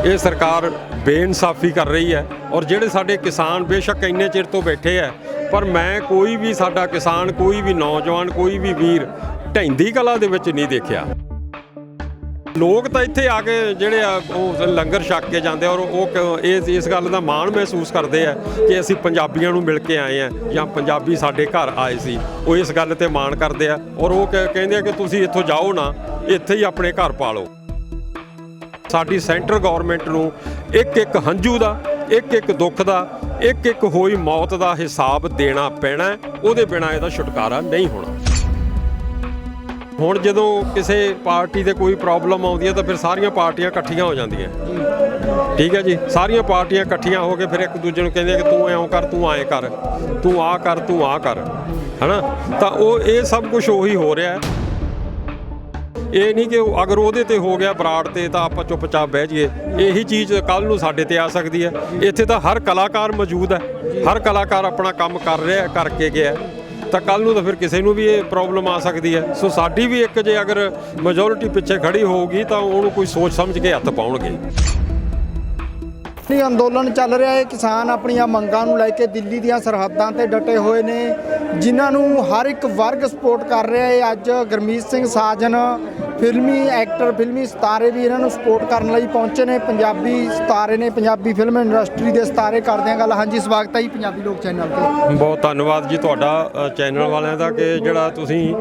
ये सरकार बेइंसाफ़ी कर रही है और ਜਿਹੜੇ ਸਾਡੇ किसान बेशक ਇੰਨੇ ਚਿਰ ਤੋਂ ਬੈਠੇ ਹੈ पर मैं कोई भी साडा किसान कोई भी नौजवान कोई भी वीर ਢਹਿੰਦੀ ਕਲਾ ਦੇ ਵਿੱਚ नहीं देखा। लोग तो इत्थे आके ਜਿਹੜੇ ਆ ਉਹ ਲੰਗਰ ਛਕ ਕੇ ਜਾਂਦੇ ਔਰ ਉਹ ਇਸ ਗੱਲ ਦਾ ਮਾਣ ਮਹਿਸੂਸ ਕਰਦੇ ਆ ਕਿ ਅਸੀਂ ਪੰਜਾਬੀਆਂ ਨੂੰ ਮਿਲ ਕੇ ਆਏ ਆ ਜਾਂ ਪੰਜਾਬੀ ਸਾਡੇ ਘਰ ਆਏ ਸੀ। ਉਹ ਇਸ ਗੱਲ ਤੇ ਮਾਣ ਕਰਦੇ ਆ ਔਰ ਉਹ ਕਹਿੰਦੇ ਆ ਕਿ ਤੁਸੀਂ ਇੱਥੋਂ ਜਾਓ ਨਾ, ਇੱਥੇ ਹੀ ਆਪਣੇ ਘਰ ਪਾਲੋ। ਸਾਡੀ ਸੈਂਟਰ ਗਵਰਨਮੈਂਟ ਨੂੰ ਇੱਕ ਇੱਕ ਹੰਝੂ ਦਾ, ਇੱਕ ਇੱਕ ਦੁੱਖ ਦਾ, ਇੱਕ ਇੱਕ ਹੋਈ ਮੌਤ ਦਾ ਹਿਸਾਬ ਦੇਣਾ ਪੈਣਾ। ਉਹਦੇ ਬਿਨਾਂ ਇਹਦਾ ਛੁਟਕਾਰਾ ਨਹੀਂ ਹੋਣਾ। ਹੁਣ ਜਦੋਂ ਕਿਸੇ ਪਾਰਟੀ ਦੇ ਕੋਈ ਪ੍ਰੋਬਲਮ ਆਉਂਦੀ ਹੈ ਤਾਂ ਫਿਰ ਸਾਰੀਆਂ ਪਾਰਟੀਆਂ ਇਕੱਠੀਆਂ ਹੋ ਜਾਂਦੀਆਂ। ਠੀਕ ਹੈ ਜੀ, ਸਾਰੀਆਂ ਪਾਰਟੀਆਂ ਇਕੱਠੀਆਂ ਹੋ ਕੇ ਫਿਰ ਇੱਕ ਦੂਜੇ ਨੂੰ ਕਹਿੰਦੇ ਕਿ ਤੂੰ ਐਂ ਕਰ, ਤੂੰ ਐਂ ਕਰ, ਤੂੰ ਆਹ ਕਰ, ਤੂੰ ਆਹ ਕਰ, ਹੈ ਨਾ। ਤਾਂ ਉਹ ਇਹ ਸਭ ਕੁਝ ਉਹੀ ਹੋ ਰਿਹਾ। ਇਹ ਨਹੀਂ ਕਿ ਅਗਰ ਉਹਦੇ ਤੇ ਹੋ ਗਿਆ ਬਰਾੜ ਤੇ ਤਾਂ ਆਪਾਂ ਚੁੱਪਚਾਪ ਬਹਿ ਜਾਈਏ। ਇਹੀ ਚੀਜ਼ ਕੱਲ੍ਹ ਨੂੰ ਸਾਡੇ ਤੇ ਆ ਸਕਦੀ ਹੈ। ਇੱਥੇ ਤਾਂ ਹਰ ਕਲਾਕਾਰ ਮੌਜੂਦ ਹੈ, ਹਰ ਕਲਾਕਾਰ ਆਪਣਾ ਕੰਮ ਕਰ ਰਿਹਾ, ਕਰਕੇ ਗਿਆ। ਤਾਂ ਕੱਲ੍ਹ ਨੂੰ ਤਾਂ ਫਿਰ ਕਿਸੇ ਨੂੰ ਵੀ ਇਹ ਪ੍ਰੋਬਲਮ ਆ ਸਕਦੀ ਹੈ। ਸੋ ਸਾਡੀ ਵੀ ਇੱਕ ਜੇ ਅਗਰ ਮੈਜੋਰਿਟੀ ਪਿੱਛੇ ਖੜੀ ਹੋਊਗੀ ਤਾਂ ਉਹਨੂੰ ਕੋਈ ਸੋਚ ਸਮਝ ਕੇ ਹੱਥ ਪਾਉਣਗੇ। ਅੰਦੋਲਨ ਚੱਲ ਰਿਹਾ ਹੈ, ਕਿਸਾਨ ਆਪਣੀਆਂ ਮੰਗਾਂ ਨੂੰ ਲੈ ਕੇ ਦਿੱਲੀ ਦੀਆਂ ਸਰਹੱਦਾਂ ਤੇ ਡਟੇ ਹੋਏ ਨੇ, ਜਿਨ੍ਹਾਂ ਨੂੰ ਹਰ ਇੱਕ ਵਰਗ ਸਪੋਰਟ ਕਰ ਰਿਹਾ ਹੈ। ਅੱਜ ਗੁਰਮੀਤ ਸਿੰਘ ਸਾਜਨ ਫਿਲਮੀ ਐਕਟਰ, ਫਿਲਮੀ ਸਿਤਾਰੇ ਵੀ ਇਹਨਾਂ ਨੂੰ ਸਪੋਰਟ ਕਰਨ ਲਈ ਪਹੁੰਚੇ ਨੇ। ਪੰਜਾਬੀ ਸਿਤਾਰੇ ਨੇ, ਪੰਜਾਬੀ ਫਿਲਮ ਇੰਡਸਟਰੀ ਦੇ ਸਿਤਾਰੇ ਕਰਦੇ ਹਾਂ ਗੱਲ। ਹਾਂਜੀ, ਸਵਾਗਤ ਹੈ ਜੀ ਪੰਜਾਬੀ ਲੋਕ ਚੈਨਲ ਤੇ। ਬਹੁਤ ਧੰਨਵਾਦ ਜੀ ਤੁਹਾਡਾ ਚੈਨਲ ਵਾਲਿਆਂ ਦਾ ਕਿ ਜਿਹੜਾ ਤੁਸੀਂ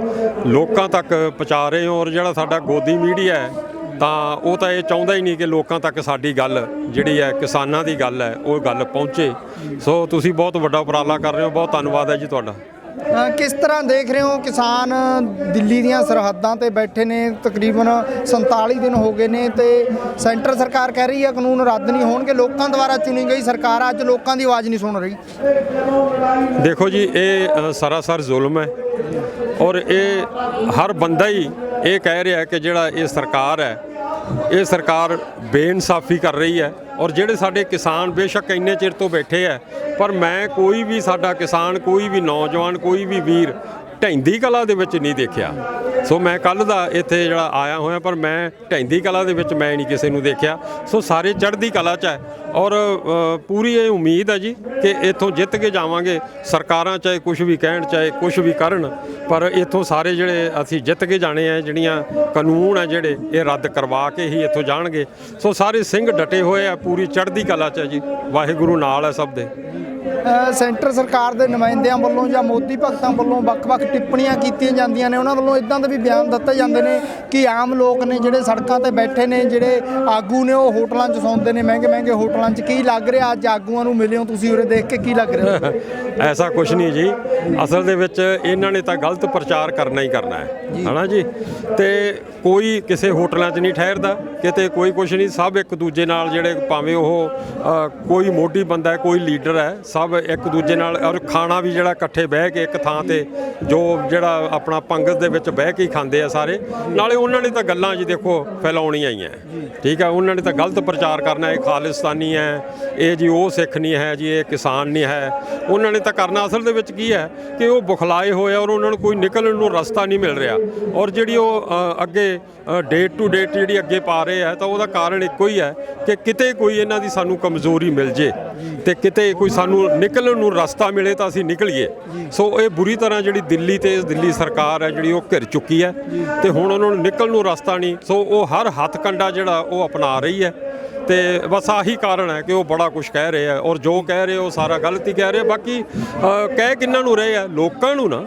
ਲੋਕਾਂ ਤੱਕ ਪਹੁੰਚਾ ਰਹੇ ਹੋ। ਔਰ ਜਿਹੜਾ ਸਾਡਾ ਗੋਦੀ ਮੀਡੀਆ ਹੈ ਤਾਂ ਉਹ ਤਾਂ ਇਹ ਚਾਹੁੰਦਾ ਹੀ ਨਹੀਂ ਕਿ ਲੋਕਾਂ ਤੱਕ ਸਾਡੀ ਗੱਲ ਜਿਹੜੀ ਹੈ, ਕਿਸਾਨਾਂ ਦੀ ਗੱਲ ਹੈ, ਉਹ ਗੱਲ ਪਹੁੰਚੇ। ਸੋ ਤੁਸੀਂ ਬਹੁਤ ਵੱਡਾ ਉਪਰਾਲਾ ਕਰ ਰਹੇ ਹੋ, ਬਹੁਤ ਧੰਨਵਾਦ ਹੈ ਜੀ ਤੁਹਾਡਾ। ਕਿਸ ਤਰ੍ਹਾਂ ਦੇਖ ਰਹੇ ਹੋ, ਕਿਸਾਨ ਦਿੱਲੀ ਦੀਆਂ ਸਰਹੱਦਾਂ ਤੇ ਬੈਠੇ ਨੇ, ਤਕਰੀਬਨ 47 ਦਿਨ ਹੋ ਗਏ ਨੇ ਤੇ ਸੈਂਟਰ ਸਰਕਾਰ ਕਹਿ ਰਹੀ ਹੈ ਕਾਨੂੰਨ ਰੱਦ ਨਹੀਂ ਹੋਣਗੇ। ਲੋਕਾਂ ਦੁਆਰਾ ਚੁਣੀ ਗਈ ਸਰਕਾਰ ਅੱਜ ਲੋਕਾਂ ਦੀ ਆਵਾਜ਼ ਨਹੀਂ ਸੁਣ ਰਹੀ। ਦੇਖੋ ਜੀ, ਇਹ ਸਰਾਸਰ ਜ਼ੁਲਮ ਹੈ ਔਰ ਇਹ ਹਰ ਬੰਦਾ ਹੀ ਇਹ ਕਹਿ ਰਿਹਾ ਕਿ ਜਿਹੜਾ ਇਹ ਸਰਕਾਰ ਹੈ, ਇਹ ਸਰਕਾਰ ਬੇਇਨਸਾਫੀ ਕਰ ਰਹੀ ਹੈ। ਔਰ ਜਿਹੜੇ ਸਾਡੇ ਕਿਸਾਨ ਬੇਸ਼ੱਕ ਇੰਨੇ ਚਿਰ ਤੋਂ ਬੈਠੇ ਹੈ ਪਰ ਮੈਂ ਕੋਈ ਵੀ ਸਾਡਾ ਕਿਸਾਨ ਕੋਈ ਵੀ ਨੌਜਵਾਨ ਕੋਈ ਵੀ ਵੀਰ ਢਹਿੰਦੀ ਕਲਾ ਦੇ ਵਿੱਚ ਨਹੀਂ ਦੇਖਿਆ। ਸੋ ਮੈਂ ਕੱਲ੍ਹ ਦਾ ਇੱਥੇ ਜਿਹੜਾ ਆਇਆ ਹੋਇਆ ਪਰ ਮੈਂ ਢਹਿੰਦੀ ਕਲਾ ਦੇ ਵਿੱਚ ਮੈਂ ਨਹੀਂ ਕਿਸੇ ਨੂੰ ਦੇਖਿਆ। ਸੋ ਸਾਰੇ ਚੜ੍ਹਦੀ ਕਲਾ 'ਚ ਹੈ ਔਰ ਪੂਰੀ ਇਹ ਉਮੀਦ ਹੈ ਜੀ ਕਿ ਇੱਥੋਂ ਜਿੱਤ ਕੇ ਜਾਵਾਂਗੇ। ਸਰਕਾਰਾਂ ਚਾਹੇ ਕੁਛ ਵੀ ਕਹਿਣ, ਚਾਹੇ ਕੁਛ ਵੀ ਕਰਨ, ਪਰ ਇੱਥੋਂ ਸਾਰੇ ਜਿਹੜੇ ਅਸੀਂ ਜਿੱਤ ਕੇ ਜਾਣੇ ਆ। ਜਿਹੜੀਆਂ ਕਾਨੂੰਨ ਹੈ ਜਿਹੜੇ ਇਹ ਰੱਦ ਕਰਵਾ ਕੇ ਹੀ ਇੱਥੋਂ ਜਾਣਗੇ। ਸੋ ਸਾਰੇ ਸਿੰਘ ਡਟੇ ਹੋਏ ਆ, ਪੂਰੀ ਚੜ੍ਹਦੀ ਕਲਾ 'ਚ ਹੈ ਜੀ। ਵਾਹਿਗੁਰੂ ਨਾਲ ਹੈ ਸਭ ਦੇ। ਸੈਂਟਰ ਸਰਕਾਰ ਦੇ ਨੁਮਾਇੰਦਿਆਂ ਵੱਲੋਂ ਜਾਂ ਮੋਦੀ ਭਗਤਾਂ ਵੱਲੋਂ ਵੱਖ-ਵੱਖ ਟਿੱਪਣੀਆਂ ਕੀਤੀਆਂ ਜਾਂਦੀਆਂ ਨੇ। ਉਹਨਾਂ ਵੱਲੋਂ ਇੱਦਾਂ ਦੇ ਵੀ ਬਿਆਨ ਦਿੱਤੇ ਜਾਂਦੇ ਨੇ ਕਿ ਆਮ ਲੋਕ ਨੇ ਜਿਹੜੇ ਸੜਕਾਂ ਤੇ ਬੈਠੇ ਨੇ, ਜਿਹੜੇ ਆਗੂ ਨੇ ਉਹ ਹੋਟਲਾਂ 'ਚ ਸੌਂਦੇ ਨੇ, ਮਹਿੰਗੇ ਹੋਟਲਾਂ 'ਚ। ਕੀ ਲੱਗ ਰਿਹਾ ਅੱਜ ਆਗੂਆਂ ਨੂੰ ਮਿਲੇ ਹੋ ਤੁਸੀਂ ਉਰੇ, ਦੇਖ ਕੇ ਕੀ ਲੱਗ ਰਿਹਾ? ਐਸਾ ਕੁਛ ਨਹੀਂ ਜੀ, ਅਸਲ ਦੇ ਵਿੱਚ ਇਹਨਾਂ ਨੇ ਤਾਂ ਗਲਤ ਪ੍ਰਚਾਰ ਕਰਨਾ ਹੀ ਕਰਨਾ ਹੈ ਨਾ ਜੀ। ਤੇ ਕੋਈ ਕਿਸੇ ਹੋਟਲਾਂ 'ਚ ਨਹੀਂ ਠਹਿਰਦਾ, ਕਿਤੇ ਕੋਈ ਕੁਛ ਨਹੀਂ। ਸਭ ਇੱਕ ਦੂਜੇ ਨਾਲ ਜਿਹੜੇ ਭਾਵੇਂ ਉਹ ਕੋਈ ਮੋਢੀ ਬੰਦਾ ਹੈ, ਕੋਈ ਲੀਡਰ ਹੈ, ਸਭ ਇੱਕ ਦੂਜੇ ਨਾਲ। ਔਰ ਖਾਣਾ ਵੀ ਜਿਹੜਾ ਇਕੱਠੇ ਬਹਿ ਕੇ ਇੱਕ ਥਾਂ ਤੇ ਜੋ ਜਿਹੜਾ ਆਪਣਾ ਪੰਗਤ ਦੇ ਵਿੱਚ ਬਹਿ ਕੇ ਹੀ ਖਾਂਦੇ ਆ ਸਾਰੇ। ਨਾਲੇ ਉਹਨਾਂ ਨੇ ਤਾਂ ਗੱਲਾਂ ਜੀ ਦੇਖੋ ਫੈਲਾਉਣੀਆਂ ਹੀ ਹੈ। ਠੀਕ ਹੈ, ਉਹਨਾਂ ਨੇ ਤਾਂ ਗਲਤ ਪ੍ਰਚਾਰ ਕਰਨਾ, ਇਹ ਖਾਲਿਸਤਾਨੀ ਹੈ, ਇਹ ਜੀ ਉਹ ਸਿੱਖ ਨਹੀਂ ਹੈ ਜੀ, ਇਹ ਕਿਸਾਨ ਨਹੀਂ ਹੈ। ਉਹਨਾਂ ਨੇ ਤਾਂ ਕਰਨਾ। ਅਸਲ ਦੇ ਵਿੱਚ ਕੀ ਹੈ ਕਿ ਉਹ ਬੁਖਲਾਏ ਹੋਏ ਔਰ ਉਹਨਾਂ ਨੂੰ ਕੋਈ ਨਿਕਲਣ ਨੂੰ ਰਸਤਾ ਨਹੀਂ ਮਿਲ ਰਿਹਾ। ਔਰ ਜਿਹੜੀ ਉਹ ਅੱਗੇ ਡੇਟ ਟੂ ਡੇਟ ਜਿਹੜੀ ਅੱਗੇ ਪਾ ਰਹੇ ਆ ਤਾਂ ਉਹਦਾ ਕਾਰਨ ਇੱਕੋ ਹੀ ਹੈ ਕਿ ਕਿਤੇ ਕੋਈ ਇਹਨਾਂ ਦੀ ਸਾਨੂੰ ਕਮਜ਼ੋਰੀ ਮਿਲ ਜੇ ਤੇ ਕਿਤੇ ਕੋਈ ਸਾਨੂੰ ਨਿਕਲਣ ਨੂੰ ਰਸਤਾ ਮਿਲੇ ਤਾਂ ਅਸੀਂ ਨਿਕਲੀਏ। ਸੋ ਇਹ ਬੁਰੀ ਤਰ੍ਹਾਂ ਜਿਹੜੀ ਦਿੱਲੀ ਸਰਕਾਰ ਹੈ ਜਿਹੜੀ ਉਹ ਘਿਰ ਚੁੱਕੀ ਹੈ ਤੇ ਹੁਣ ਉਹਨਾਂ ਨੂੰ ਨਿਕਲਣ ਨੂੰ ਰਸਤਾ ਨਹੀਂ। ਸੋ ਉਹ ਹਰ ਹੱਥ ਕੰਡਾ ਜਿਹੜਾ ਉਹ ਅਪਣਾ ਰਹੀ ਹੈ ਤੇ ਬਸ ਆਹੀ ਕਾਰਨ ਹੈ ਕਿ ਉਹ ਬੜਾ ਕੁਝ ਕਹਿ ਰਹੇ ਆ ਔਰ ਜੋ ਕਹਿ ਰਹੇ ਉਹ ਸਾਰਾ ਗਲਤ ਹੀ ਕਹਿ ਰਹੇ। ਬਾਕੀ ਕਹਿ ਕਿਹਨਾਂ ਨੂੰ ਰਹੇ ਆ? ਲੋਕਾਂ ਨੂੰ ਨਾ।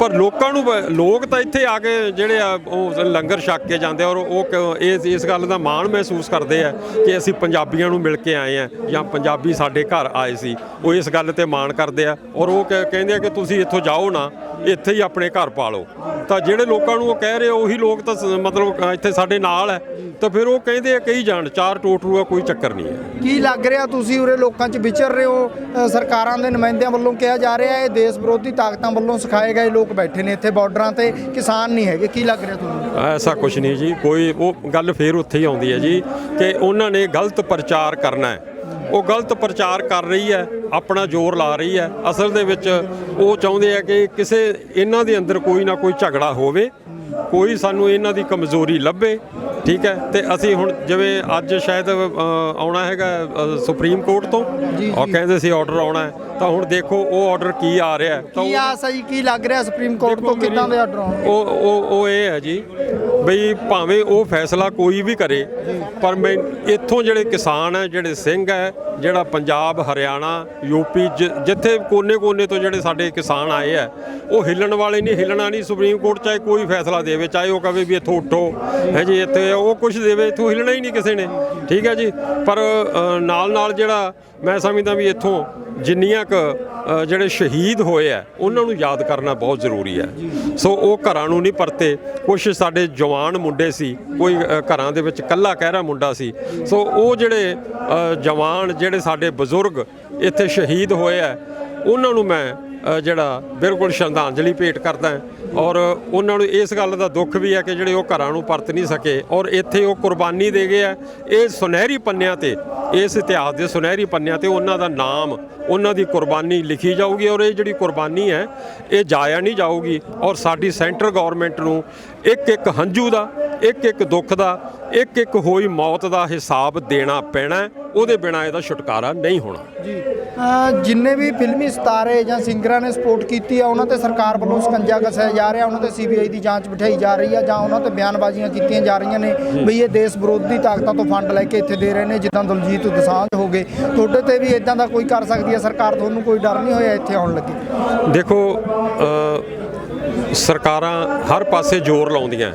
ਪਰ ਲੋਕਾਂ ਨੂੰ, ਲੋਕ ਤਾਂ ਇੱਥੇ ਆ ਕੇ ਜਿਹੜੇ ਆ ਉਹ ਲੰਗਰ ਛਕ ਕੇ ਜਾਂਦੇ ਔਰ ਉਹ ਇਸ ਗੱਲ ਦਾ ਮਾਣ ਮਹਿਸੂਸ ਕਰਦੇ ਆ ਕਿ ਅਸੀਂ ਪੰਜਾਬੀਆਂ ਨੂੰ ਮਿਲ ਕੇ ਆਏ ਆ ਜਾਂ ਪੰਜਾਬੀ ਸਾਡੇ ਘਰ ਆਏ ਸੀ। ਉਹ ਇਸ ਗੱਲ ਤੇ ਮਾਣ ਕਰਦੇ ਆ ਔਰ ਉਹ ਕਹਿੰਦੇ ਆ ਕਿ ਤੁਸੀਂ ਇੱਥੋਂ ਜਾਓ ਨਾ, ਇੱਥੇ ਹੀ ਆਪਣੇ ਘਰ ਪਾਲੋ। ਤਾਂ ਜਿਹੜੇ ਲੋਕਾਂ ਨੂੰ ਉਹ ਕਹਿ ਰਹੇ ਉਹੀ ਲੋਕ ਤਾਂ ਮਤਲਬ ਇੱਥੇ ਸਾਡੇ ਨਾਲ ਹੈ। ਤਾਂ ਫਿਰ ਉਹ ਕਹਿੰਦੇ ਆ ਕਹੀ ਜਾਣ, ਚਾਰ ਟੋਟਰੂ ਆ, ਕੋਈ ਚੱਕਰ ਨਹੀਂ ਹੈ। ਕੀ ਲੱਗ ਰਿਹਾ ਤੁਸੀਂ ਉਰੇ ਲੋਕਾਂ 'ਚ ਵਿਚਰ ਰਹੇ ਹੋ? ਸਰਕਾਰਾਂ ਦੇ ਨੁਮਾਇੰਦਿਆਂ ਵੱਲੋਂ ਕਿਹਾ ਜਾ ਰਿਹਾ ਇਹ ਦੇਸ਼ ਵਿਰੋਧੀ ਤਾਕਤਾਂ ਵੱਲੋਂ ਸਿਖਾਏ ਗਏ ਲੋਕ ਬੈਠੇ ਨੇ ਇੱਥੇ ਬਾਰਡਰਾਂ ਤੇ, ਕਿਸਾਨ ਨਹੀਂ ਹੈਗੇ। ਕੀ ਲੱਗ ਰਿਹਾ ਤੁਹਾਨੂੰ? ਐਸਾ ਕੁਛ ਨਹੀਂ ਜੀ, ਕੋਈ ਉਹ ਗੱਲ ਫਿਰ ਉੱਥੇ ਹੀ ਆਉਂਦੀ ਹੈ ਜੀ ਕਿ ਉਹਨਾਂ ਨੇ ਗਲਤ ਪ੍ਰਚਾਰ ਕਰਨਾ ਹੈ। ਉਹ ਗਲਤ ਪ੍ਰਚਾਰ ਕਰ ਰਹੀ ਹੈ, ਆਪਣਾ ਜ਼ੋਰ ਲਾ ਰਹੀ ਹੈ। ਅਸਲ ਦੇ ਵਿੱਚ ਉਹ ਚਾਹੁੰਦੇ ਆ ਕਿ ਕਿਸੇ ਇਹਨਾਂ ਦੇ ਅੰਦਰ ਕੋਈ ਨਾ ਕੋਈ ਝਗੜਾ ਹੋਵੇ, ਕੋਈ ਸਾਨੂੰ ਇਹਨਾਂ ਦੀ ਕਮਜ਼ੋਰੀ ਲੱਭੇ, ਠੀਕ ਹੈ। ਤੇ ਅਸੀਂ ਹੁਣ ਜਿਵੇਂ ਅੱਜ ਸ਼ਾਇਦ ਆਉਣਾ ਹੈਗਾ ਸੁਪਰੀਮ ਕੋਰਟ ਤੋਂ, ਉਹ ਕਹਿੰਦੇ ਸੀ ਆਰਡਰ ਆਉਣਾ ਹੈ, ਤਾਂ ਹੁਣ ਦੇਖੋ ਉਹ ਆਰਡਰ ਕੀ ਆ ਰਿਹਾ ਤਾਂ ਕੀ ਆਸ ਹੈ ਜੀ, ਕੀ ਲੱਗ ਰਿਹਾ ਸੁਪਰੀਮ ਕੋਰਟ ਤੋਂ ਕਿੱਦਾਂ ਦੇ ਆਰਡਰ ਆਉਣਗੇ? ਉਹ ਇਹ ਹੈ ਜੀ ਬਈ ਭਾਵੇਂ ਉਹ ਫੈਸਲਾ ਕੋਈ ਵੀ ਕਰੇ, ਪਰ ਮੈਂ ਇੱਥੋਂ ਜਿਹੜੇ ਕਿਸਾਨ ਹੈ, ਜਿਹੜੇ ਸਿੰਘ ਹੈ, ਜਿਹੜਾ ਪੰਜਾਬ, ਹਰਿਆਣਾ, ਯੂਪੀ, ਜਿੱਥੇ ਕੋਨੇ-ਕੋਨੇ ਤੋਂ ਜਿਹੜੇ ਸਾਡੇ ਕਿਸਾਨ ਆਏ ਹੈ, ਉਹ ਹਿੱਲਣ ਵਾਲੇ ਨਹੀਂ, ਹਿੱਲਣਾ ਨਹੀਂ। ਸੁਪਰੀਮ ਕੋਰਟ ਚਾਹੇ ਕੋਈ ਫੈਸਲਾ ਦੇਵੇ, ਚਾਹੇ ਉਹ ਕਹੇ ਵੀ ਇੱਥੋਂ ਉੱਠੋ ਹੈ ਜੀ, ਇੱਥੇ ਉਹ ਕੁਝ ਦੇਵੇ, ਇੱਥੋਂ ਹਿੱਲਣਾ ਹੀ ਨਹੀਂ ਕਿਸੇ ਨੇ, ਠੀਕ ਹੈ ਜੀ। ਪਰ ਨਾਲ ਜਿਹੜਾ ਮੈਂ ਸਮਝਦਾ ਵੀ ਇੱਥੋਂ ਜਿੰਨੀਆਂ ਕੁ ਜਿਹੜੇ ਸ਼ਹੀਦ ਹੋਏ ਆ ਉਹਨਾਂ ਨੂੰ ਯਾਦ ਕਰਨਾ ਬਹੁਤ ਜ਼ਰੂਰੀ ਹੈ। ਸੋ ਉਹ ਘਰਾਂ ਨੂੰ ਨਹੀਂ ਪਰਤੇ, ਕੁਛ ਸਾਡੇ ਜਵਾਨ ਮੁੰਡੇ ਸੀ, ਕੋਈ ਘਰਾਂ ਦੇ ਵਿੱਚ ਇਕੱਲਾ ਕਹਿਰਾ ਮੁੰਡਾ ਸੀ। ਸੋ ਉਹ ਜਿਹੜੇ ਜਵਾਨ, ਜਿਹੜੇ ਸਾਡੇ ਬਜ਼ੁਰਗ ਇੱਥੇ ਸ਼ਹੀਦ ਹੋਏ ਆ, ਉਹਨਾਂ ਨੂੰ ਮੈਂ ਜਿਹੜਾ ਬਿਲਕੁਲ ਸ਼ਰਧਾਂਜਲੀ ਭੇਟ ਕਰਦਾ ਔਰ ਉਹਨਾਂ ਨੂੰ ਇਸ ਗੱਲ ਦਾ ਦੁੱਖ ਵੀ ਹੈ ਕਿ ਜਿਹੜੇ ਉਹ ਘਰਾਂ ਨੂੰ ਪਰਤ ਨਹੀਂ ਸਕੇ ਔਰ ਇੱਥੇ ਉਹ ਕੁਰਬਾਨੀ ਦੇ ਗਏ ਆ। ਇਹ ਸੁਨਹਿਰੀ ਪੰਨਿਆਂ ਤੇ, ਇਸ ਇਤਿਹਾਸ ਦੇ ਸੁਨਹਿਰੀ ਪੰਨਿਆਂ ਤੇ ਉਹਨਾਂ ਦਾ ਨਾਮ, ਉਹਨਾਂ ਦੀ ਕੁਰਬਾਨੀ ਲਿਖੀ ਜਾਊਗੀ ਔਰ ਇਹ ਜਿਹੜੀ ਕੁਰਬਾਨੀ ਹੈ ਇਹ ਜਾਇਆ ਨਹੀਂ ਜਾਊਗੀ। ਔਰ ਸਾਡੀ ਸੈਂਟਰ ਗਵਰਨਮੈਂਟ ਨੂੰ ਇੱਕ ਹੰਝੂ ਦਾ, ਇੱਕ ਦੁੱਖ ਦਾ, ਇੱਕ ਹੋਈ ਮੌਤ ਦਾ ਹਿਸਾਬ ਦੇਣਾ ਪੈਣਾ, ਉਹਦੇ ਬਿਨਾਂ ਇਹਦਾ ਛੁਟਕਾਰਾ ਨਹੀਂ ਹੋਣਾ ਜੀ। ਜਿੰਨੇ ਵੀ ਫਿਲਮੀ ਸਿਤਾਰੇ ਜਾਂ ਸਿੰਗਰਾਂ ਨੇ ਸਪੋਰਟ ਕੀਤੀ ਆ, ਉਹਨਾਂ ਤੇ ਸਰਕਾਰ ਵੱਲੋਂ ਸਕੰਜਾ ਕੱਸਿਆ ਜਾ ਰਿਹਾ, ਉਹਨਾਂ ਤੇ CBI ਦੀ ਜਾਂਚ ਬਿਠਾਈ ਜਾ ਰਹੀ ਆ, ਜਾਂ ਉਹਨਾਂ ਤੇ ਬਿਆਨਬਾਜ਼ੀਆਂ ਕੀਤੀਆਂ ਜਾ ਰਹੀਆਂ ਨੇ ਬਈ ਇਹ ਦੇਸ਼ ਵਿਰੋਧੀ ਤਾਕਤਾਂ ਤੋਂ ਫੰਡ ਲੈ ਕੇ ਇੱਥੇ ਦੇ ਰਹੇ ਨੇ, ਜਿੱਦਾਂ ਦਲਜੀਤ ਦੋਸਾਂਝ ਹੋ ਗਏ। ਤੁਹਾਡੇ ਤੇ ਵੀ ਇਦਾਂ ਦਾ ਕੋਈ ਕਰ ਸਕਦੀ ਹੈ ਸਰਕਾਰ? ਤੁਹਾਨੂੰ ਕੋਈ ਡਰ ਨਹੀਂ ਹੋਇਆ ਇੱਥੇ ਆਉਣ ਲੱਗੇ? ਦੇਖੋ, ਸਰਕਾਰਾਂ ਹਰ ਪਾਸੇ ਜ਼ੋਰ ਲਾਉਂਦੀਆਂ।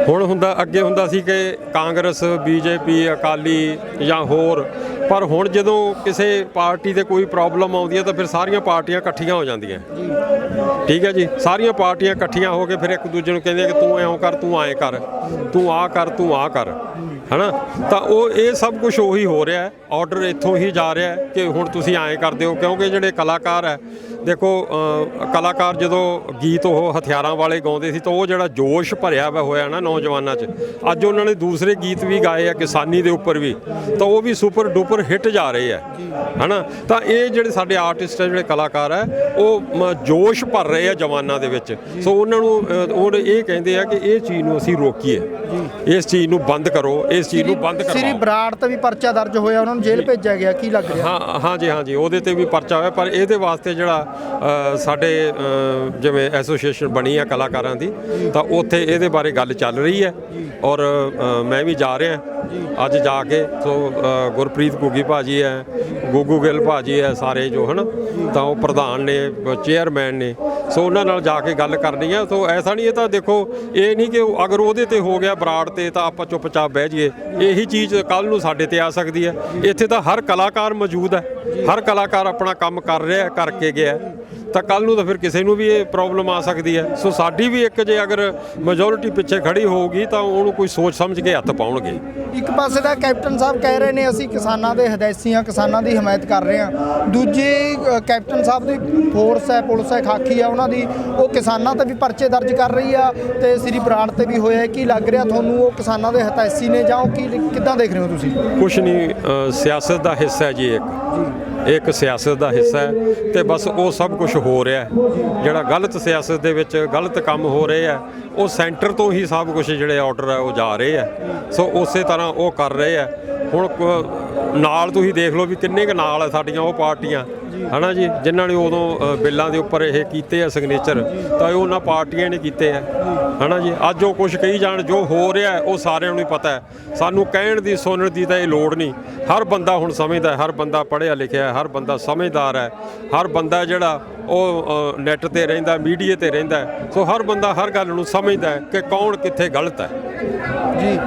ਹੁਣ ਅੱਗੇ ਹੁੰਦਾ ਸੀ ਕਿ ਕਾਂਗਰਸ, BJP, ਅਕਾਲੀ ਜਾਂ ਹੋਰ, ਪਰ ਹੁਣ ਜਦੋਂ ਕਿਸੇ ਪਾਰਟੀ ਤੇ ਕੋਈ ਪ੍ਰੋਬਲਮ ਆਉਂਦੀ ਹੈ ਤਾਂ ਫਿਰ ਸਾਰੀਆਂ ਪਾਰਟੀਆਂ ਇਕੱਠੀਆਂ ਹੋ ਜਾਂਦੀਆਂ, ਠੀਕ ਹੈ ਜੀ। ਸਾਰੀਆਂ ਪਾਰਟੀਆਂ ਇਕੱਠੀਆਂ ਹੋ ਕੇ ਫਿਰ ਇੱਕ ਦੂਜੇ ਨੂੰ ਕਹਿੰਦੇ ਕਿ ਤੂੰ ਇਉਂ ਕਰ, ਤੂੰ ਐਂ ਕਰ, ਤੂੰ ਆਹ ਕਰ, ਤੂੰ ਆਹ ਕਰ, ਹੈ ਨਾ। ਤਾਂ ਇਹ ਸਭ ਕੁਝ ਉਹੀ ਹੋ ਰਿਹਾ, ਆਰਡਰ ਇੱਥੋਂ ਹੀ ਜਾ ਰਿਹਾ ਕਿ ਹੁਣ ਤੁਸੀਂ ਐਂ ਕਰਦੇ ਹੋ। ਕਿਉਂਕਿ ਜਿਹੜੇ ਕਲਾਕਾਰ ਹੈ, ਦੇਖੋ ਕਲਾਕਾਰ ਜਦੋਂ ਗੀਤ ਉਹ ਹਥਿਆਰਾਂ ਵਾਲੇ ਗਾਉਂਦੇ ਸੀ ਤਾਂ ਉਹ ਜਿਹੜਾ ਜੋਸ਼ ਭਰਿਆ ਵਾ ਹੋਇਆ ਨਾ ਨੌਜਵਾਨਾਂ 'ਚ, ਅੱਜ ਉਹਨਾਂ ਨੇ ਦੂਸਰੇ ਗੀਤ ਵੀ ਗਾਏ ਆ ਕਿਸਾਨੀ ਦੇ ਉੱਪਰ ਵੀ, ਤਾਂ ਉਹ ਵੀ ਸੁਪਰ ਡੁਪਰ ਹਿੱਟ ਜਾ ਰਹੇ ਆ, ਹੈ ਨਾ। ਤਾਂ ਇਹ ਜਿਹੜੇ ਸਾਡੇ ਆਰਟਿਸਟ ਹੈ, ਜਿਹੜੇ ਕਲਾਕਾਰ ਹੈ, ਉਹ ਜੋਸ਼ ਭਰ ਰਹੇ ਆ ਜਵਾਨਾਂ ਦੇ ਵਿੱਚ। ਸੋ ਉਹਨਾਂ ਨੂੰ ਉਹ ਇਹ ਕਹਿੰਦੇ ਆ ਕਿ ਇਹ ਚੀਜ਼ ਨੂੰ ਅਸੀਂ ਰੋਕੀਏ, ਇਸ ਚੀਜ਼ ਨੂੰ ਬੰਦ ਕਰੋ, ਇਸ ਚੀਜ਼ ਨੂੰ ਬੰਦ ਕਰੋ। ਸ੍ਰੀ ਬਰਾੜ ਤੇ ਵੀ ਪਰਚਾ ਦਰਜ ਹੋਇਆ, ਉਹਨਾਂ ਨੂੰ ਜੇਲ੍ਹ ਭੇਜਿਆ ਗਿਆ, ਕੀ ਲੱਗ ਰਿਹਾ? ਹਾਂ ਜੀ, ਉਹਦੇ ਤੇ ਵੀ ਪਰਚਾ ਹੋਇਆ। ਪਰ ਇਹਦੇ ਵਾਸਤੇ ਜਿਹੜਾ ਸਾਡੇ ਜਿਵੇਂ ਐਸੋਸੀਏਸ਼ਨ ਬਣੀ ਆ ਕਲਾਕਾਰਾਂ ਦੀ, ਤਾਂ ਉੱਥੇ ਇਹਦੇ ਬਾਰੇ ਗੱਲ ਚੱਲ ਰਹੀ ਹੈ ਔਰ ਮੈਂ ਵੀ ਜਾ ਰਿਹਾ ਅੱਜ ਜਾ ਕੇ। ਸੋ ਗੁਰਪ੍ਰੀਤ ਘੁੱਗੀ ਭਾਜੀ ਹੈ, ਗੁੱਗੂ ਗਿੱਲ ਭਾਜੀ ਹੈ, ਸਾਰੇ ਜੋ ਹਨ, ਤਾਂ ਉਹ ਪ੍ਰਧਾਨ ਨੇ, ਚੇਅਰਮੈਨ ਨੇ, ਸੋ ਉਹਨਾਂ ਨਾਲ ਜਾ ਕੇ ਗੱਲ ਕਰਨੀ ਆ। ਸੋ ਐਸਾ ਨਹੀਂ, ਇਹ ਤਾਂ ਦੇਖੋ ਇਹ ਨਹੀਂ ਕਿ ਅਗਰ ਉਹਦੇ ਤੇ ਹੋ ਗਿਆ ਬਰਾੜ ਤੇ ਤਾਂ ਆਪਾਂ ਚੁੱਪਚਾਪ ਬਹਿ ਜਾਈਏ। ਇਹੀ ਚੀਜ਼ ਕੱਲ੍ਹ ਨੂੰ ਸਾਡੇ ਤੇ ਆ ਸਕਦੀ ਹੈ। ਇੱਥੇ ਤਾਂ ਹਰ ਕਲਾਕਾਰ ਮੌਜੂਦ ਹੈ, ਹਰ ਕਲਾਕਾਰ ਆਪਣਾ ਕੰਮ ਕਰ ਰਿਹਾ, ਕਰਕੇ ਗਿਆ, ਤਾਂ ਕੱਲ੍ਹ ਨੂੰ ਤਾਂ ਫਿਰ ਕਿਸੇ ਨੂੰ ਵੀ ਇਹ ਪ੍ਰੋਬਲਮ ਆ ਸਕਦੀ ਹੈ। ਸੋ ਸਾਡੀ ਵੀ ਇੱਕ ਜੇ ਅਗਰ ਮੈਜੋਰਿਟੀ ਪਿੱਛੇ ਖੜੀ ਹੋਊਗੀ ਤਾਂ ਉਹਨੂੰ ਕੋਈ ਸੋਚ ਸਮਝ ਕੇ ਹੱਥ ਪਾਉਣਗੇ। ਇੱਕ ਪਾਸੇ ਦਾ ਕੈਪਟਨ ਸਾਹਿਬ ਕਹਿ ਰਹੇ ਨੇ ਅਸੀਂ ਕਿਸਾਨਾਂ ਦੇ ਹਦੈਸੀ ਹਾਂ, ਕਿਸਾਨਾਂ ਦੀ ਹਮਾਇਤ ਕਰ ਰਹੇ ਹਾਂ। ਦੂਜੇ ਕੈਪਟਨ ਸਾਹਿਬ ਦੀ ਫੋਰਸ ਹੈ, ਪੁਲਿਸ ਹੈ, ਖਾਕੀ ਆ, ਉਹਨਾਂ ਦੀ ਉਹ ਕਿਸਾਨਾਂ ਤੇ ਵੀ ਪਰਚੇ ਦਰਜ ਕਰ ਰਹੀ ਆ ਤੇ ਸ੍ਰੀ ਬਰਾੜ ਤੇ ਵੀ ਹੋਇਆ। ਕੀ ਲੱਗ ਰਿਹਾ ਤੁਹਾਨੂੰ, ਉਹ ਕਿਸਾਨਾਂ ਦੇ ਹਦੈਸੀ ਨੇ ਜਾਂ ਉਹ ਕਿੱਦਾਂ ਦੇਖ ਰਹੇ ਹੋ ਤੁਸੀਂ? ਕੁਛ ਨਹੀਂ, ਸਿਆਸਤ ਦਾ ਹਿੱਸਾ ਹੈ ਜੀ, ਇੱਕ ਸਿਆਸਤ ਦਾ ਹਿੱਸਾ ਹੈ ਤੇ ਬਸ ਉਹ ਸਭ ਕੁਝ ਹੋ ਰਿਹਾ। ਜਿਹੜਾ ਗਲਤ ਸਿਆਸਤ ਦੇ ਵਿੱਚ ਗਲਤ ਕੰਮ ਹੋ ਰਹੇ ਆ, ਉਹ ਸੈਂਟਰ ਤੋਂ ਹੀ ਸਭ ਕੁਝ ਜਿਹੜੇ ਆਰਡਰ ਹੈ ਉਹ ਜਾ ਰਹੇ ਆ। ਸੋ ਉਸੇ ਤਰ੍ਹਾਂ ਉਹ ਕਰ ਰਹੇ ਆ। ਹੁਣ ਨਾਲ ਤੁਸੀਂ ਦੇਖ ਲਓ ਵੀ ਕਿੰਨੇ ਕੁ ਨਾਲ ਆ ਸਾਡੀਆਂ ਉਹ ਪਾਰਟੀਆਂ, ਹੈ ਨਾ ਜੀ, ਜਿਨ੍ਹਾਂ ਨੇ ਉਦੋਂ ਬਿੱਲਾਂ ਦੇ ਉੱਪਰ ਇਹ ਕੀਤੇ ਆ ਸਿਗਨੇਚਰ, ਤਾਂ ਇਹ ਉਹਨਾਂ ਪਾਰਟੀਆਂ ਨੇ ਕੀਤੇ ਆ, ਹੈ ਨਾ ਜੀ। ਅੱਜ ਉਹ ਕੁਝ ਕਹੀ ਜਾਣ, ਜੋ ਹੋ ਰਿਹਾ ਉਹ ਸਾਰਿਆਂ ਨੂੰ ਹੀ ਪਤਾ ਹੈ। ਸਾਨੂੰ ਕਹਿਣ ਦੀ, ਸੁਣਨ ਦੀ ਤਾਂ ਇਹ ਲੋੜ ਨਹੀਂ। ਹਰ ਬੰਦਾ ਹੁਣ ਸਮਝਦਾ, ਹਰ ਬੰਦਾ ਪੜ੍ਹਿਆ ਲਿਖਿਆ, ਹਰ ਬੰਦਾ ਸਮਝਦਾਰ ਹੈ, ਹਰ ਬੰਦਾ ਜਿਹੜਾ ਉਹ ਨੈੱਟ ਤੇ ਰਹਿੰਦਾ, ਮੀਡੀਆ ਤੇ ਰਹਿੰਦਾ। ਸੋ ਹਰ ਬੰਦਾ ਹਰ ਗੱਲ ਨੂੰ ਸਮਝਦਾ ਹੈ ਕਿ ਕੌਣ ਕਿੱਥੇ ਗਲਤ ਹੈ ਜੀ।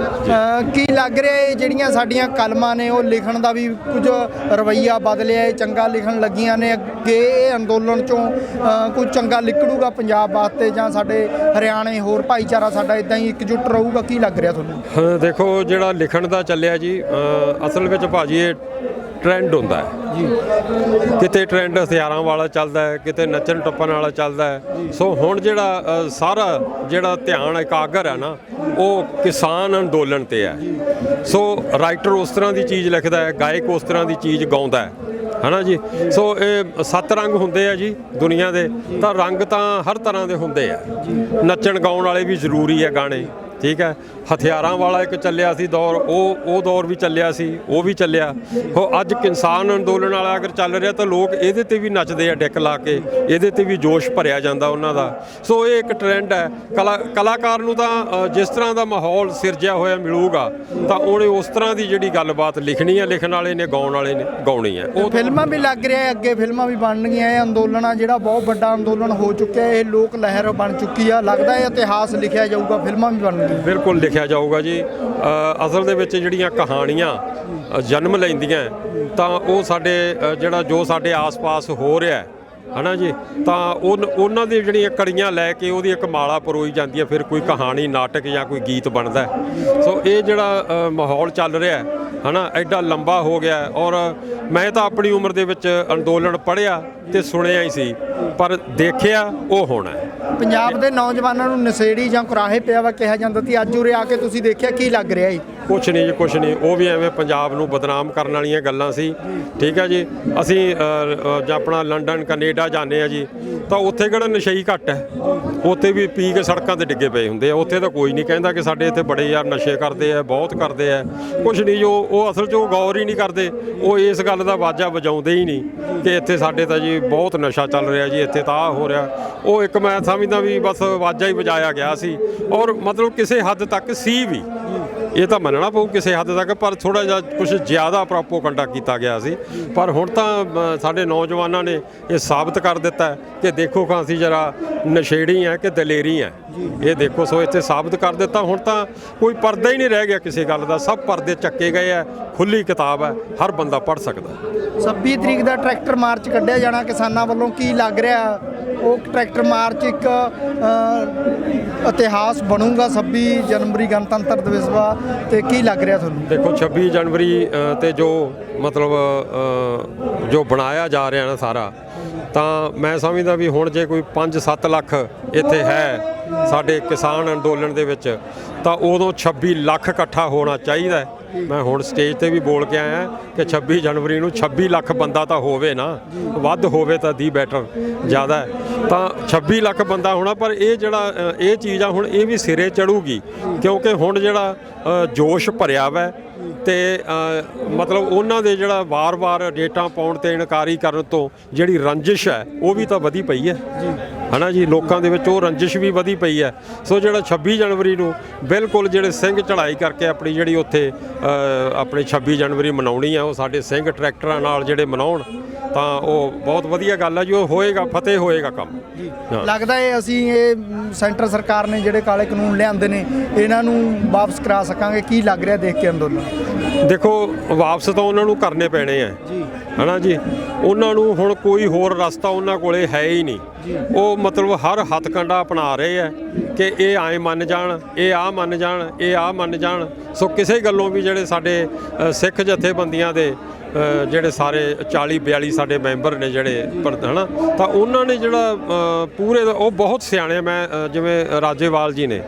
ਕੀ ਲੱਗ ਰਿਹਾ ਇਹ ਜਿਹੜੀਆਂ ਸਾਡੀਆਂ ਕਲਮਾਂ ਨੇ ਉਹ ਲਿਖਣ ਦਾ ਵੀ ਕੁਝ ਰਵੱਈਆ ਬਦਲਿਆ ਹੈ, ਚੰਗਾ ਲਿਖਣ ਲੱਗੀਆਂ ਨੇ? ਅੱਗੇ ਇਹ ਅੰਦੋਲਨ 'ਚੋਂ ਕੁਝ ਚੰਗਾ ਨਿਕਲੂਗਾ ਪੰਜਾਬ ਵਾਸਤੇ, ਜਾਂ ਸਾਡੇ ਹਰਿਆਣੇ ਹੋਰ ਭਾਈਚਾਰਾ ਸਾਡਾ ਇਦਾਂ ਹੀ ਇਕਜੁੱਟ ਰਹੂਗਾ? ਕੀ ਲੱਗ ਰਿਹਾ ਤੁਹਾਨੂੰ? ਦੇਖੋ, ਜਿਹੜਾ ਲਿਖਣ ਦਾ ਚੱਲਿਆ ਜੀ, ਅਸਲ ਵਿੱਚ ਭਾਜੀ ਇਹ ਟ੍ਰੈਂਡ ਹੁੰਦਾ ਹੈ ਜੀ। ਕਿਤੇ ਟ੍ਰੈਂਡ ਹਥਿਆਰਾਂ ਵਾਲਾ ਚੱਲਦਾ ਹੈ, ਕਿਤੇ ਨੱਚਣ ਟੱਪਣ ਵਾਲਾ ਚੱਲਦਾ ਹੈ। ਸੋ ਹੁਣ ਜਿਹੜਾ ਸਾਰਾ ਜਿਹੜਾ ਧਿਆਨ ਇਕਾਗਰ ਹੈ ਨਾ, ਉਹ ਕਿਸਾਨ ਅੰਦੋਲਨ ਤੇ ਹੈ। ਸੋ ਰਾਈਟਰ ਉਸ ਤਰ੍ਹਾਂ ਦੀ ਚੀਜ਼ ਲਿਖਦਾ ਹੈ, ਗਾਇਕ ਉਸ ਤਰ੍ਹਾਂ ਦੀ ਚੀਜ਼ ਗਾਉਂਦਾ ਹੈ ਨਾ ਜੀ। ਸੋ ਇਹ 7 ਰੰਗ ਹੁੰਦੇ ਆ ਜੀ ਦੁਨੀਆ ਦੇ, ਤਾਂ ਰੰਗ ਤਾਂ ਹਰ ਤਰ੍ਹਾਂ ਦੇ ਹੁੰਦੇ ਆ। ਨੱਚਣ ਗਾਉਣ ਵਾਲੇ ਵੀ ਜ਼ਰੂਰੀ ਹੈ ਗਾਣੇ, ਠੀਕ ਹੈ। ਹਥਿਆਰਾਂ ਵਾਲਾ ਇੱਕ ਚੱਲਿਆ ਸੀ ਦੌਰ, ਉਹ ਦੌਰ ਵੀ ਚੱਲਿਆ ਸੀ, ਉਹ ਵੀ ਚੱਲਿਆ। ਅੱਜ ਕਿਸਾਨ ਅੰਦੋਲਨ ਵਾਲਾ ਅਗਰ ਚੱਲ ਰਿਹਾ ਤਾਂ ਲੋਕ ਇਹਦੇ ਤੇ ਵੀ ਨੱਚਦੇ ਆ ਡਿੱਕ ਲਾ ਕੇ, ਇਹਦੇ ਤੇ ਵੀ ਜੋਸ਼ ਭਰਿਆ ਜਾਂਦਾ ਉਹਨਾਂ ਦਾ। ਸੋ ਇਹ ਇੱਕ ਟ੍ਰੈਂਡ ਹੈ। ਕਲਾਕਾਰ ਨੂੰ ਤਾਂ ਜਿਸ ਤਰ੍ਹਾਂ ਦਾ ਮਾਹੌਲ ਸਿਰਜਿਆ ਹੋਇਆ ਮਿਲੂਗਾ ਤਾਂ ਉਹਨੇ ਉਸ ਤਰ੍ਹਾਂ ਦੀ ਜਿਹੜੀ ਗੱਲਬਾਤ ਲਿਖਣੀ ਹੈ, ਲਿਖਣ ਵਾਲੇ ਨੇ, ਗਾਉਣ ਵਾਲੇ ਨੇ ਗਾਉਣੀ ਹੈ। ਉਹ ਫਿਲਮਾਂ ਵੀ ਲੱਗ ਰਿਹਾ, ਅੱਗੇ ਫਿਲਮਾਂ ਵੀ ਬਣਨਗੀਆਂ। ਇਹ ਅੰਦੋਲਨ ਆ ਜਿਹੜਾ ਬਹੁਤ ਵੱਡਾ ਅੰਦੋਲਨ ਹੋ ਚੁੱਕਿਆ, ਇਹ ਲੋਕ ਲਹਿਰ ਬਣ ਚੁੱਕੀ ਆ। ਲੱਗਦਾ ਹੈ ਇਤਿਹਾਸ ਲਿਖਿਆ ਜਾਊਗਾ, ਫਿਲਮਾਂ ਵੀ ਬਣਨਗੀਆਂ। ਬਿਲਕੁਲ ਲਿਖਿਆ ਜਾਊਗਾ ਜੀ। ਅਸਲ ਦੇ ਵਿੱਚ ਜਿਹੜੀਆਂ ਕਹਾਣੀਆਂ ਜਨਮ ਲੈਂਦੀਆਂ ਤਾਂ ਉਹ ਸਾਡੇ ਜੋ ਸਾਡੇ ਆਸ-ਪਾਸ ਹੋ ਰਿਹਾ ਹੈ ਨਾ ਜੀ, ਤਾਂ ਉਹਨਾਂ ਦੀ ਜਿਹੜੀਆਂ ਕੜੀਆਂ ਲੈ ਕੇ ਉਹਦੀ ਇੱਕ ਮਾਲਾ ਪਰੋਈ ਜਾਂਦੀ ਹੈ, ਫਿਰ ਕੋਈ ਕਹਾਣੀ, ਨਾਟਕ ਜਾਂ ਕੋਈ ਗੀਤ ਬਣਦਾ। ਸੋ ਇਹ ਜਿਹੜਾ ਮਾਹੌਲ ਚੱਲ ਰਿਹਾ ਹੈ ਨਾ, ਐਡਾ ਲੰਬਾ ਹੋ ਗਿਆ। ਔਰ ਮੈਂ ਤਾਂ ਆਪਣੀ ਉਮਰ ਦੇ ਵਿੱਚ ਅੰਦੋਲਨ ਪੜ੍ਹਿਆ ਤੇ ਸੁਣਿਆ ਹੀ ਸੀ, ਪਰ ਦੇਖਿਆ ਉਹ ਹੋਣਾ ਹੈ। ਪੰਜਾਬ ਦੇ ਨੌਜਵਾਨਾਂ ਨੂੰ ਨਸ਼ੇੜੀ ਜਾਂ ਕੁਰਾਹੇ ਪਿਆ ਵਾ ਕਿਹਾ ਜਾਂਦਾ ਸੀ, ਅੱਜ ਉਰੇ ਆ ਕੇ ਤੁਸੀਂ ਦੇਖਿਆ, ਕੀ ਲੱਗ ਰਿਹਾ ਜੀ? ਕੁਛ ਨਹੀਂ ਜੀ, ਕੁਛ ਨਹੀਂ। ਉਹ ਵੀ ਐਵੇਂ ਪੰਜਾਬ ਨੂੰ ਬਦਨਾਮ ਕਰਨ ਵਾਲੀਆਂ ਗੱਲਾਂ ਸੀ, ਠੀਕ ਹੈ ਜੀ। ਅਸੀਂ ਜਾਂ ਆਪਣਾ ਲੰਡਨ, ਕੈਨੇਡਾ ਜਾਂਦੇ ਆ ਜੀ, ਤਾਂ ਉੱਥੇ ਕਿਹੜਾ ਨਸ਼ਈ ਘੱਟ ਹੈ? ਉੱਥੇ ਵੀ ਪੀ ਕੇ ਸੜਕਾਂ ਤੇ ਡਿੱਗੇ ਪਏ ਹੁੰਦੇ ਆ। ਉੱਥੇ ਤਾਂ ਕੋਈ ਨਹੀਂ ਕਹਿੰਦਾ ਕਿ ਸਾਡੇ ਇੱਥੇ ਬੜੇ ਯਾਰ ਨਸ਼ੇ ਕਰਦੇ ਆ, ਬਹੁਤ ਕਰਦੇ ਆ। ਕੁਛ ਨਹੀਂ, ਉਹ ਅਸਲ 'ਚ ਉਹ ਗੌਰ ਹੀ ਨਹੀਂ ਕਰਦੇ। ਉਹ ਇਸ ਗੱਲ ਦਾ ਵਾਜਾ ਵਜਾਉਂਦੇ ਹੀ ਨਹੀਂ ਕਿ ਇੱਥੇ ਸਾਡੇ ਤਾਂ ਜੀ ਬਹੁਤ ਨਸ਼ਾ ਚੱਲ ਰਿਹਾ ਜੀ, ਇੱਥੇ ਤਾਂ ਆਹ ਹੋ ਰਿਹਾ। ਉਹ ਇੱਕ ਮੈਂ ਸਮਝਦਾ ਵੀ ਬਸ ਵਾਜਾ ਹੀ ਵਜਾਇਆ ਗਿਆ ਸੀ, ਔਰ ਮਤਲਬ ਕਿਸੇ ਹੱਦ ਤੱਕ ਸੀ ਵੀ। ਇਹ ਤਾਂ ਮੰਨਣਾ ਪਊ ਕਿਸੇ ਹੱਦ ਤੱਕ, ਪਰ ਥੋੜ੍ਹਾ ਜਿਹਾ ਕੁਛ ਜ਼ਿਆਦਾ ਪ੍ਰੋਪੋਗੰਡਾ ਕੀਤਾ ਗਿਆ ਸੀ। ਪਰ ਹੁਣ ਤਾਂ ਸਾਡੇ ਨੌਜਵਾਨਾਂ ਨੇ ਇਹ ਸਾਬਤ ਕਰ ਦਿੱਤਾ ਕਿ ਦੇਖੋ ਖਾਂ ਅਸੀਂ ਜਰਾ ਨਸ਼ੇੜੀ ਹੈ ਕਿ ਦਲੇਰੀ ਹੈ, ਇਹ ਦੇਖੋ। ਸੋ ਇੱਥੇ ਸਾਬਤ ਕਰ ਦਿੱਤਾ। ਹੁਣ ਤਾਂ ਕੋਈ ਪਰਦਾ ਹੀ ਨਹੀਂ ਰਹਿ ਗਿਆ ਕਿਸੇ ਗੱਲ ਦਾ, ਸਭ ਪਰਦੇ ਚੱਕੇ ਗਏ ਆ। ਖੁੱਲੀ ਕਿਤਾਬ ਹੈ, ਹਰ ਬੰਦਾ ਪੜ੍ਹ ਸਕਦਾ। 26 ਤਰੀਕ ਦਾ ਟਰੈਕਟਰ ਮਾਰਚ ਕੱਢਿਆ ਜਾਣਾ ਕਿਸਾਨਾਂ ਵੱਲੋਂ, ਕੀ ਲੱਗ ਰਿਹਾ? ਉਹ ਟਰੈਕਟਰ ਮਾਰਚ ਇੱਕ ਇਤਿਹਾਸ ਬਣੂਗਾ 26 ਜਨਵਰੀ ਗਣਤੰਤਰ ਦਿਵਸ ਦਾ, ਤੇ ਕੀ ਲੱਗ ਰਿਹਾ ਤੁਹਾਨੂੰ? ਦੇਖੋ 26 ਜਨਵਰੀ ਤੇ ਜੋ ਮਤਲਬ ਜੋ ਬਣਾਇਆ ਜਾ ਰਿਹਾ ਨਾ ਸਾਰਾ, ਤਾਂ ਮੈਂ ਸਮਝਦਾ ਵੀ ਹੁਣ ਜੇ ਕੋਈ 5-7 ਲੱਖ ਇੱਥੇ ਹੈ ਸਾਡੇ ਕਿਸਾਨ ਅੰਦੋਲਨ ਦੇ ਵਿੱਚ, ਤਾਂ ਉਦੋਂ 26 ਲੱਖ ਇਕੱਠਾ ਹੋਣਾ ਚਾਹੀਦਾ। ਮੈਂ ਹੁਣ ਸਟੇਜ ਤੇ ਵੀ ਬੋਲ ਕੇ ਆਇਆ ਕਿ 26 ਜਨਵਰੀ ਨੂੰ 26 ਲੱਖ ਬੰਦਾ ਤਾਂ ਹੋਵੇ ਨਾ, ਵੱਧ ਹੋਵੇ ਤਾਂ ਦੀ ਬੈਟਰ, ਜ਼ਿਆਦਾ ਤਾਂ 26 ਲੱਖ ਬੰਦਾ ਹੋਣਾ। ਪਰ ਇਹ ਜਿਹੜਾ ਇਹ ਚੀਜ਼ ਆ ਹੁਣ ਇਹ ਵੀ ਸਿਰੇ ਚੜੂਗੀ, ਕਿਉਂਕਿ ਹੁਣ ਜਿਹੜਾ ਜੋਸ਼ ਭਰਿਆ ਵਾ ਤੇ ਮਤਲਬ ਉਹਨਾਂ ਦੇ ਜਿਹੜਾ ਵਾਰ-ਵਾਰ ਡੇਟਾਂ ਪਾਉਣ ਤੇ ਇਨਕਾਰੀ ਕਰਨ ਤੋਂ ਜਿਹੜੀ ਰੰਜਿਸ਼ ਹੈ ਉਹ ਵੀ ਤਾਂ ਵਧੀ ਪਈ ਹੈ ਹੈ ਨਾ ਜੀ। ਲੋਕਾਂ ਦੇ ਵਿੱਚ ਉਹ ਰੰਜਿਸ਼ ਵੀ ਵਧੀ ਪਈ ਹੈ। ਸੋ ਜਿਹੜਾ 26 ਜਨਵਰੀ ਨੂੰ ਬਿਲਕੁਲ ਜਿਹੜੇ ਸਿੰਘ ਚੜ੍ਹਾਈ ਕਰਕੇ ਆਪਣੀ ਜਿਹੜੀ ਉੱਥੇ ਆਪਣੀ 26 ਜਨਵਰੀ ਮਨਾਉਣੀ ਆ, ਉਹ ਸਾਡੇ ਸਿੰਘ ਟਰੈਕਟਰਾਂ ਨਾਲ ਜਿਹੜੇ ਮਨਾਉਣ, ਤਾਂ ਉਹ ਬਹੁਤ ਵਧੀਆ ਗੱਲ ਹੈ ਜੀ। ਉਹ ਹੋਏਗਾ, ਫਤਿਹ ਹੋਏਗਾ ਕੰਮ। ਲੱਗਦਾ ਹੈ ਅਸੀਂ ਇਹ ਸੈਂਟਰ ਸਰਕਾਰ ਨੇ ਜਿਹੜੇ ਕਾਲੇ ਕਾਨੂੰਨ ਲਿਆਂਦੇ ਨੇ ਇਹਨਾਂ ਨੂੰ ਵਾਪਸ ਕਰਾ ਸਕਾਂਗੇ? ਕੀ ਲੱਗ ਰਿਹਾ ਦੇਖ ਕੇ ਅੰਦੋਲਨ? ਦੇਖੋ ਵਾਪਸ ਤਾਂ ਉਹਨਾਂ ਨੂੰ ਕਰਨੇ ਪੈਣੇ ਆ ਹੈ ਨਾ ਜੀ। ਉਹਨਾਂ ਨੂੰ ਹੁਣ ਕੋਈ ਹੋਰ ਰਸਤਾ ਉਹਨਾਂ ਕੋਲੇ ਹੈ ਹੀ ਨਹੀਂ। ਉਹ ਮਤਲਬ ਹਰ ਹੱਥਕੰਡਾ ਅਪਣਾ ਰਹੇ ਆ ਕਿ ਇਹ ਆਏ ਮੰਨ ਜਾਣ, ਇਹ ਆ ਮੰਨ ਜਾਣ, ਇਹ ਆ ਮੰਨ ਜਾਣ। ਸੋ ਕਿਸੇ ਗੱਲੋਂ ਵੀ ਜਿਹੜੇ ਸਾਡੇ ਸਿੱਖ ਜਥੇਬੰਦੀਆਂ ਦੇ ਜਿਹੜੇ ਸਾਰੇ 40-42 ਸਾਡੇ ਮੈਂਬਰ ਨੇ ਜਿਹੜੇ ਹੈ ਨਾ, ਤਾਂ ਉਹਨਾਂ ਨੇ ਜਿਹੜਾ ਪੂਰੇ ਉਹ ਬਹੁਤ ਸਿਆਣੇ, ਮੈਂ ਜਿਵੇਂ ਰਾਜੇਵਾਲ ਜੀ ਨੇ,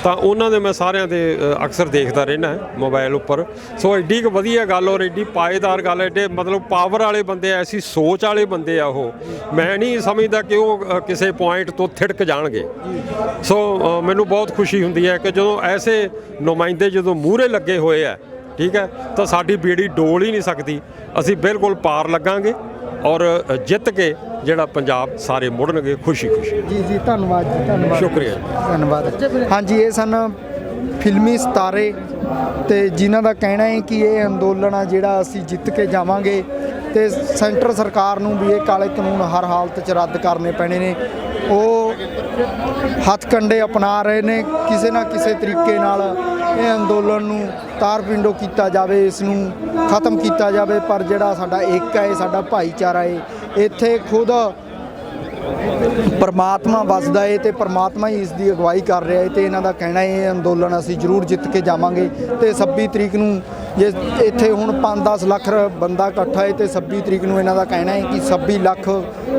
ਤਾਂ ਉਹਨਾਂ ਦੇ ਮੈਂ ਸਾਰਿਆਂ ਦੇ ਅਕਸਰ ਦੇਖਦਾ ਰਹਿਣਾ ਮੋਬਾਈਲ ਉੱਪਰ। ਸੋ ਐਡੀ ਕੁ ਵਧੀਆ ਗੱਲ ਔਰ ਐਡੀ ਪਾਏਦਾਰ ਗੱਲ, ਐਡੇ ਮਤਲਬ ਪਾਵਰ ਵਾਲੇ ਬੰਦੇ, ਐਸੀ ਸੋਚ ਵਾਲੇ ਬੰਦੇ ਆ ਉਹ। ਮੈਂ ਨਹੀਂ ਸਮਝਦਾ ਕਿ ਉਹ ਕਿਸੇ ਪੁਆਇੰਟ ਤੋਂ ਥਿੜਕ ਜਾਣਗੇ। ਸੋ ਮੈਨੂੰ ਬਹੁਤ ਖੁਸ਼ੀ ਹੁੰਦੀ ਹੈ ਕਿ ਜਦੋਂ ਐਸੇ ਨੁਮਾਇੰਦੇ ਜਦੋਂ ਮੂਹਰੇ ਲੱਗੇ ਹੋਏ ਆ, ਠੀਕ ਹੈ, ਤਾਂ ਸਾਡੀ ਬੇੜੀ ਡੋਲ ਹੀ ਨਹੀਂ ਸਕਦੀ। ਅਸੀਂ ਬਿਲਕੁਲ ਪਾਰ ਲੱਗਾਂਗੇ ਔਰ ਜਿੱਤ ਕੇ ਜਿਹੜਾ ਪੰਜਾਬ ਸਾਰੇ ਮੁੜਨਗੇ ਖੁਸ਼ੀ। ਜੀ ਧੰਨਵਾਦ ਜੀ, ਧੰਨਵਾਦ, ਸ਼ੁਕਰੀਆ, ਧੰਨਵਾਦ। ਹਾਂਜੀ, ਇਹ ਸਨ ਫਿਲਮੀ ਸਿਤਾਰੇ ਤੇ ਜਿਨ੍ਹਾਂ ਦਾ ਕਹਿਣਾ ਹੈ ਕਿ ਇਹ ਅੰਦੋਲਨ ਆ ਜਿਹੜਾ ਅਸੀਂ ਜਿੱਤ ਕੇ ਜਾਵਾਂਗੇ ਤੇ ਸੈਂਟਰ ਸਰਕਾਰ ਨੂੰ ਵੀ ਇਹ ਕਾਲੇ ਕਾਨੂੰਨ ਹਰ ਹਾਲਤ 'ਚ ਰੱਦ ਕਰਨੇ ਪੈਣੇ ਨੇ। ਉਹ ਹੱਥਕੰਡੇ ਅਪਣਾ ਰਹੇ ਨੇ, ਕਿਸੇ ਨਾ ਕਿਸੇ ਤਰੀਕੇ ਨਾਲ ਇਹ ਅੰਦੋਲਨ ਨੂੰ ਤਾਰ-ਪਿੰਡੋ ਕੀਤਾ ਜਾਵੇ, ਇਸ ਨੂੰ ਖਤਮ ਕੀਤਾ ਜਾਵੇ। ਪਰ ਜਿਹੜਾ ਸਾਡਾ ਏਕਾ ਹੈ, ਸਾਡਾ ਭਾਈਚਾਰਾ ਹੈ, ਇੱਥੇ ਖੁਦ ਪਰਮਾਤਮਾ ਵੱਸਦਾ ਹੈ ਤੇ ਪਰਮਾਤਮਾ ਹੀ ਇਸ ਦੀ ਅਗਵਾਈ ਕਰ ਰਿਹਾ ਹੈ। ਤੇ ਇਹਨਾਂ ਦਾ ਕਹਿਣਾ ਹੈ ਇਹ ਅੰਦੋਲਨ ਅਸੀਂ ਜ਼ਰੂਰ ਜਿੱਤ ਕੇ ਜਾਵਾਂਗੇ। ਤੇ 26 ਤਰੀਕ ਨੂੰ ਜੇ ਇੱਥੇ ਹੁਣ 5-10 ਲੱਖ ਬੰਦਾ ਇਕੱਠਾ ਹੈ ਤੇ 26 ਤਰੀਕ ਨੂੰ ਇਹਨਾਂ ਦਾ ਕਹਿਣਾ ਹੈ ਕਿ 26 ਲੱਖ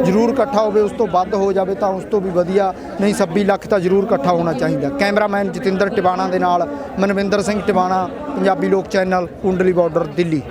ਜ਼ਰੂਰ ਇਕੱਠਾ ਹੋਵੇ। ਉਸ ਤੋਂ ਵੱਧ ਹੋ ਜਾਵੇ ਤਾਂ ਉਸ ਤੋਂ ਵੀ ਵਧੀਆ, ਨਹੀਂ 26 ਲੱਖ ਤਾਂ ਜ਼ਰੂਰ ਇਕੱਠਾ ਹੋਣਾ ਚਾਹੀਦਾ। ਕੈਮਰਾਮੈਨ ਜਤਿੰਦਰ ਟਿਵਾਣਾ ਦੇ ਨਾਲ ਮਨਵਿੰਦਰ ਸਿੰਘ ਟਿਵਾਣਾ, ਪੰਜਾਬੀ ਲੋਕ ਚੈਨਲ, ਕੁੰਡਲੀ ਬਾਰਡਰ, ਦਿੱਲੀ।